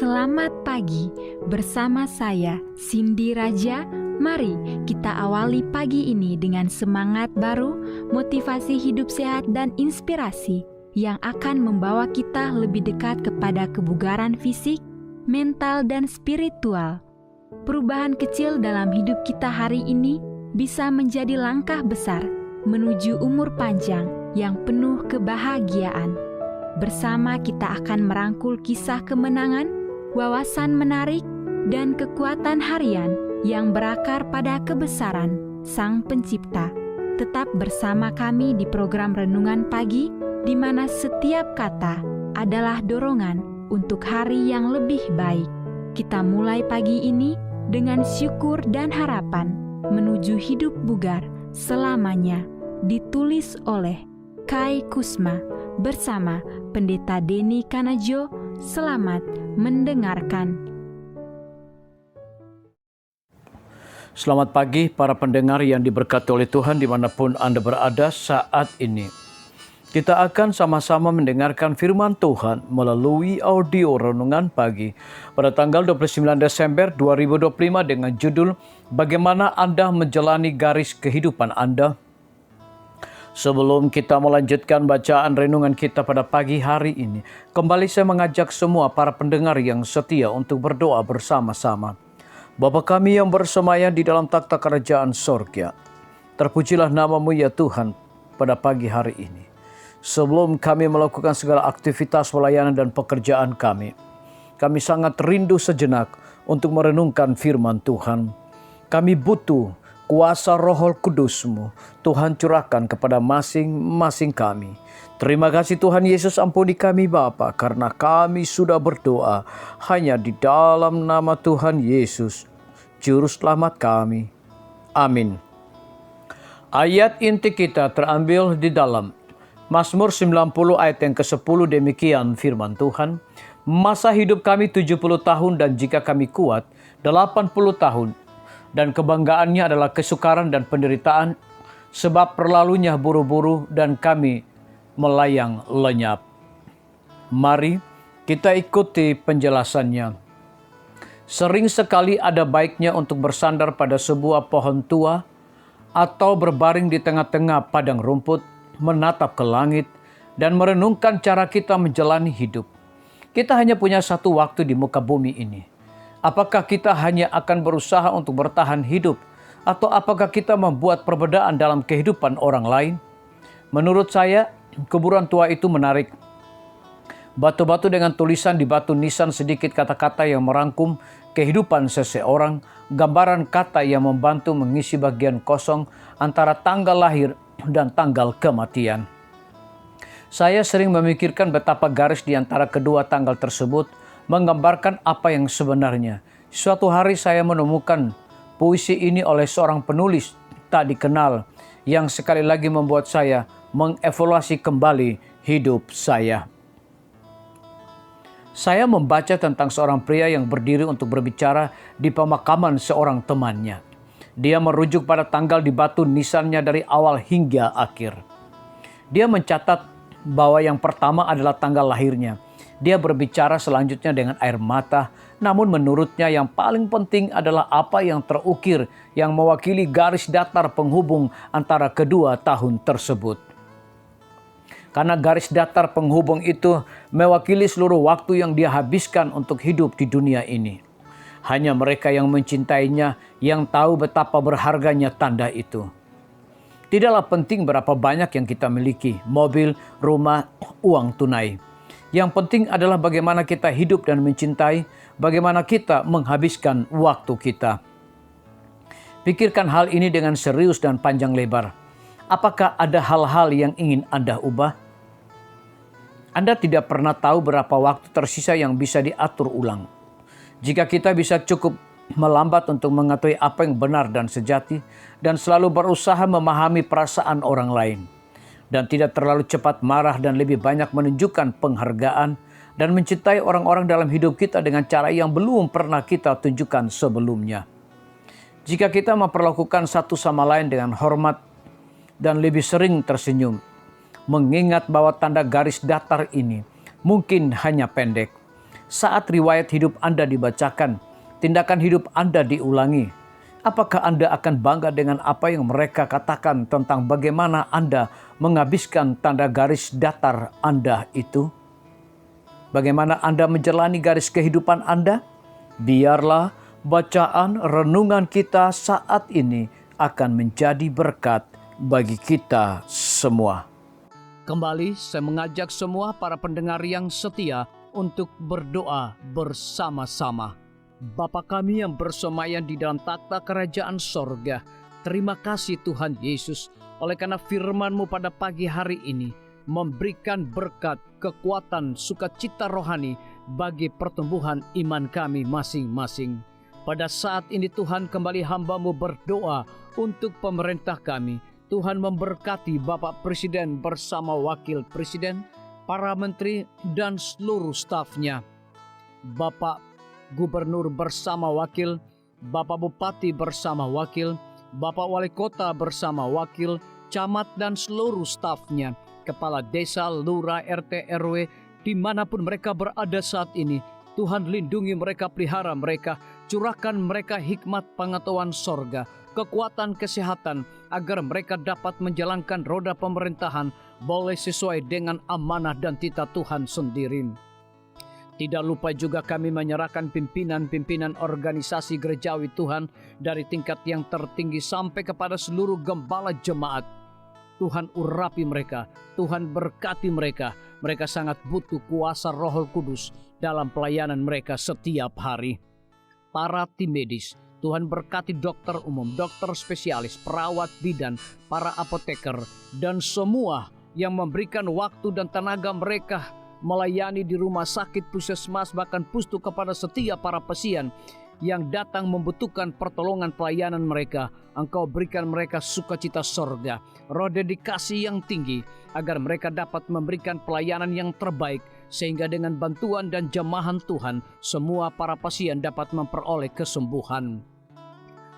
Selamat pagi bersama saya Cindy Raja. Mari kita awali pagi ini dengan semangat baru, motivasi hidup sehat dan inspirasi yang akan membawa kita lebih dekat kepada kebugaran fisik, mental dan spiritual. Perubahan kecil dalam hidup kita hari ini bisa menjadi langkah besar menuju umur panjang yang penuh kebahagiaan. Bersama kita akan merangkul kisah kemenangan, wawasan menarik, dan kekuatan harian yang berakar pada kebesaran Sang Pencipta. Tetap bersama kami di program Renungan Pagi, di mana setiap kata adalah dorongan untuk hari yang lebih baik. Kita mulai pagi ini dengan syukur dan harapan menuju hidup bugar selamanya. Ditulis oleh Kai Kusma bersama Pendeta Denny Kanajo. Selamat mendengarkan. Selamat pagi para pendengar yang diberkati oleh Tuhan dimanapun Anda berada saat ini. Kita akan sama-sama mendengarkan firman Tuhan melalui audio Renungan Pagi pada tanggal 29 Desember 2025 dengan judul Bagaimana Anda Menjalani Garis Kehidupan Anda. Sebelum kita melanjutkan bacaan renungan kita pada pagi hari ini, kembali saya mengajak semua para pendengar yang setia untuk berdoa bersama-sama. Bapa kami yang bersemayam di dalam takhta kerajaan sorga, terpujilah nama-Mu ya Tuhan pada pagi hari ini. Sebelum kami melakukan segala aktivitas pelayanan dan pekerjaan kami sangat rindu sejenak untuk merenungkan firman Tuhan. Kami butuh kuasa Roh Kudus-Mu, Tuhan curahkan kepada masing-masing kami. Terima kasih Tuhan Yesus, ampuni kami Bapa, karena kami sudah berdoa hanya di dalam nama Tuhan Yesus, Juru Selamat kami. Amin. Ayat inti kita terambil di dalam Mazmur 90 ayat yang ke-10, demikian firman Tuhan. Masa hidup kami 70 tahun dan jika kami kuat 80 tahun. Dan kebanggaannya adalah kesukaran dan penderitaan, sebab berlalunya buru-buru dan kami melayang lenyap. Mari kita ikuti penjelasannya. Sering sekali ada baiknya untuk bersandar pada sebuah pohon tua atau berbaring di tengah-tengah padang rumput, menatap ke langit, dan merenungkan cara kita menjalani hidup. Kita hanya punya satu waktu di muka bumi ini. Apakah kita hanya akan berusaha untuk bertahan hidup, atau apakah kita membuat perbedaan dalam kehidupan orang lain? Menurut saya, kuburan tua itu menarik. Batu-batu dengan tulisan di batu nisan sedikit kata-kata yang merangkum kehidupan seseorang, gambaran kata yang membantu mengisi bagian kosong antara tanggal lahir dan tanggal kematian. Saya sering memikirkan betapa garis di antara kedua tanggal tersebut menggambarkan apa yang sebenarnya. Suatu hari saya menemukan puisi ini oleh seorang penulis tak dikenal yang sekali lagi membuat saya mengevaluasi kembali hidup saya. Saya membaca tentang seorang pria yang berdiri untuk berbicara di pemakaman seorang temannya. Dia merujuk pada tanggal di batu nisannya dari awal hingga akhir. Dia mencatat bahwa yang pertama adalah tanggal lahirnya. Dia berbicara selanjutnya dengan air mata, namun menurutnya yang paling penting adalah apa yang terukir yang mewakili garis datar penghubung antara kedua tahun tersebut. Karena garis datar penghubung itu mewakili seluruh waktu yang dia habiskan untuk hidup di dunia ini. Hanya mereka yang mencintainya yang tahu betapa berharganya tanda itu. Tidaklah penting berapa banyak yang kita miliki, mobil, rumah, uang tunai. Yang penting adalah bagaimana kita hidup dan mencintai, bagaimana kita menghabiskan waktu kita. Pikirkan hal ini dengan serius dan panjang lebar. Apakah ada hal-hal yang ingin Anda ubah? Anda tidak pernah tahu berapa waktu tersisa yang bisa diatur ulang. Jika kita bisa cukup melambat untuk mengetahui apa yang benar dan sejati, dan selalu berusaha memahami perasaan orang lain, dan tidak terlalu cepat marah dan lebih banyak menunjukkan penghargaan dan mencintai orang-orang dalam hidup kita dengan cara yang belum pernah kita tunjukkan sebelumnya. Jika kita memperlakukan satu sama lain dengan hormat dan lebih sering tersenyum, mengingat bahwa tanda garis datar ini mungkin hanya pendek, saat riwayat hidup Anda dibacakan, tindakan hidup Anda diulangi, apakah Anda akan bangga dengan apa yang mereka katakan tentang bagaimana Anda menghabiskan tanda garis datar Anda itu? Bagaimana Anda menjalani garis kehidupan Anda? Biarlah bacaan renungan kita saat ini akan menjadi berkat bagi kita semua. Kembali saya mengajak semua para pendengar yang setia untuk berdoa bersama-sama. Bapa kami yang bersemayam di dalam takhta kerajaan sorga, terima kasih Tuhan Yesus oleh karena firman-Mu pada pagi hari ini memberikan berkat, kekuatan, sukacita rohani bagi pertumbuhan iman kami masing-masing. Pada saat ini Tuhan, kembali hamba-Mu berdoa untuk pemerintah kami. Tuhan memberkati Bapak Presiden bersama Wakil Presiden, para menteri dan seluruh stafnya. Bapak Gubernur bersama wakil, Bapak Bupati bersama wakil, Bapak Wali Kota bersama wakil, camat dan seluruh stafnya, kepala desa, lurah, RT, RW, dimanapun mereka berada saat ini. Tuhan lindungi mereka, pelihara mereka, curahkan mereka hikmat pengetahuan sorga, kekuatan kesehatan, agar mereka dapat menjalankan roda pemerintahan boleh sesuai dengan amanah dan titah Tuhan sendiri. Tidak lupa juga kami menyerahkan pimpinan-pimpinan organisasi gerejawi Tuhan dari tingkat yang tertinggi sampai kepada seluruh gembala jemaat. Tuhan urapi mereka, Tuhan berkati mereka. Mereka sangat butuh kuasa Roh Kudus dalam pelayanan mereka setiap hari. Para tim medis, Tuhan berkati dokter umum, dokter spesialis, perawat bidan, para apoteker, dan semua yang memberikan waktu dan tenaga mereka melayani di rumah sakit, puskesmas, bahkan pustu kepada setiap para pasien yang datang membutuhkan pertolongan pelayanan mereka. Engkau berikan mereka sukacita sorga, roh dedikasi yang tinggi, agar mereka dapat memberikan pelayanan yang terbaik, sehingga dengan bantuan dan jamahan Tuhan, semua para pasien dapat memperoleh kesembuhan.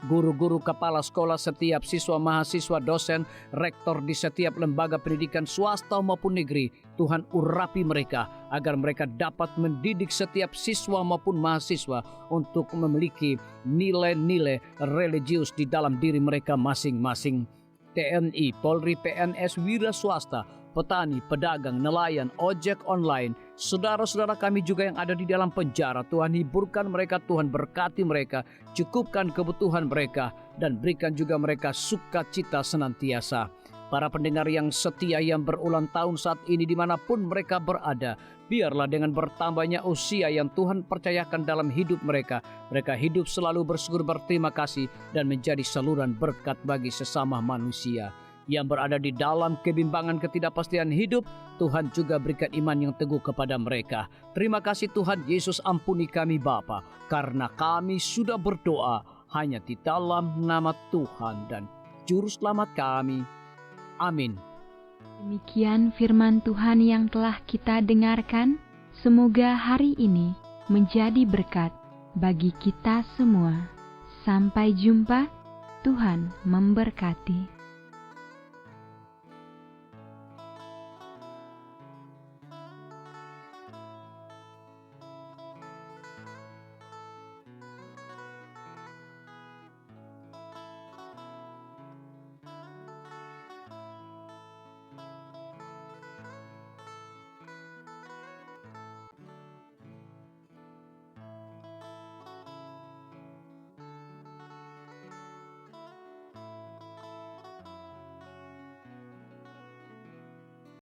Guru-guru, kepala sekolah, setiap siswa, mahasiswa, dosen, rektor di setiap lembaga pendidikan swasta maupun negeri, Tuhan urapi mereka agar mereka dapat mendidik setiap siswa maupun mahasiswa untuk memiliki nilai-nilai religius di dalam diri mereka masing-masing. TNI, Polri, PNS, wira swasta, petani, pedagang, nelayan, ojek online, saudara-saudara kami juga yang ada di dalam penjara, Tuhan hiburkan mereka, Tuhan berkati mereka, cukupkan kebutuhan mereka, dan berikan juga mereka sukacita senantiasa. Para pendengar yang setia yang berulang tahun saat ini dimanapun mereka berada, biarlah dengan bertambahnya usia yang Tuhan percayakan dalam hidup mereka, mereka hidup selalu bersyukur, berterima kasih, dan menjadi saluran berkat bagi sesama manusia. Yang berada di dalam kebimbangan ketidakpastian hidup, Tuhan juga berikan iman yang teguh kepada mereka. Terima kasih Tuhan Yesus, ampuni kami Bapa, karena kami sudah berdoa hanya di dalam nama Tuhan dan Juru Selamat kami. Amin. Demikian firman Tuhan yang telah kita dengarkan. Semoga hari ini menjadi berkat bagi kita semua. Sampai jumpa, Tuhan memberkati.